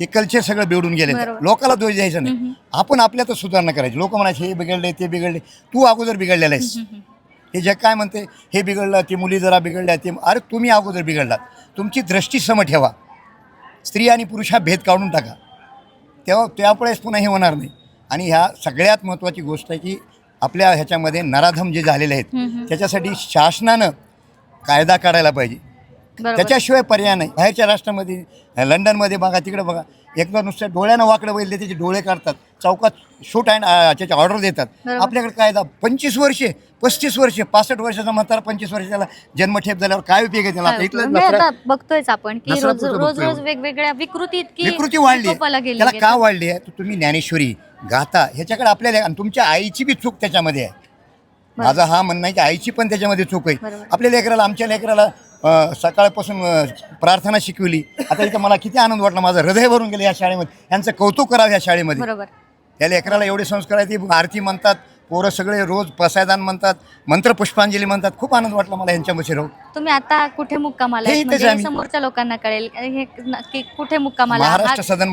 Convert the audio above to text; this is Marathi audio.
हे कल्चर सगळं बिघडून गेले. बरोबर. लोकाला दोष द्यायचा नाही, आपण आपल्यातच सुधारणा करायची. लोक म्हणायचे हे बिघडले ते बिघडले, तू अगोदर बिघडलेला आहेस. हे जग काय म्हणते, हे बिघडलं, ते मुली जरा बिघडल्या, ते अरे तुम्ही अगोदर बिघडलात. तुमची दृष्टी सम ठेवा, स्त्री आणि पुरुष हा भेद काढून टाका, तेव्हा त्यामुळेच पुन्हा हे होणार नाही. आणि ह्या सगळ्यात महत्त्वाची गोष्ट आहे की आपल्या ह्याच्यामध्ये नराधम जे झालेले आहेत त्याच्यासाठी शासनानं कायदा काढायला पाहिजे. बरोबर. त्याच्याशिवाय पर्याय नाही. बाहेरच्या राष्ट्रामध्ये लंडनमध्ये बघा, तिकडे बघा, एकदा नुसत्या डोळ्यानं वाकडं बैल त्याचे डोळे काढतात, चौकात शूट अँड त्याची ऑर्डर देतात. बरोबर. आपल्याकडे कायदा 25 वर्षे 35 वर्षे 65 वर्षाचा म्हातारा 25 वर्ष त्याला जन्मठेप झाल्यावर काय उपयोग आहे त्याला? आता इथलं म्हणजे आता बघतोयच आपण की नसरा रोज पुरतं रोज बघतोय. रोज वेगवेगळ्या विकृती विकृती वाढली आहे. विकोपाला गेली त्याला आहे. का वाढली आहे? तर तुम्ही ज्ञानेश्वरी गाथा ह्याच्याकडे आपल्याला, आणि तुमच्या आईची बी चूक त्याच्यामध्ये आहे. माझा हा म्हणणं आहे की आईची पण त्याच्यामध्ये चूक आहे. बरोबर. आपल्या लेकराला, आमच्या लेकराला सकाळपासून प्रार्थना शिकवली. आता इथं मला किती आनंद वाटला, माझं हृदय भरून गेलं या शाळेमध्ये. यांचं कौतुक करावं या शाळेमध्ये. बरोबर. त्या लेकराला एवढे संस्कार आहेत, ती आरती म्हणतात, पोरं सगळे रोज पसायदान म्हणतात, मंत्र पुष्पांजली म्हणतात. खूप आनंद वाटला मला यांच्यामध्ये राहून. तुम्ही आता कुठे मुक्कामाला हे आहेत? इथेच म्हणजे आम्ही. समोरच्या लोकांना कळेल हे नक्की कुठे मुक्कामाला आहात? महाराष्ट्र सदन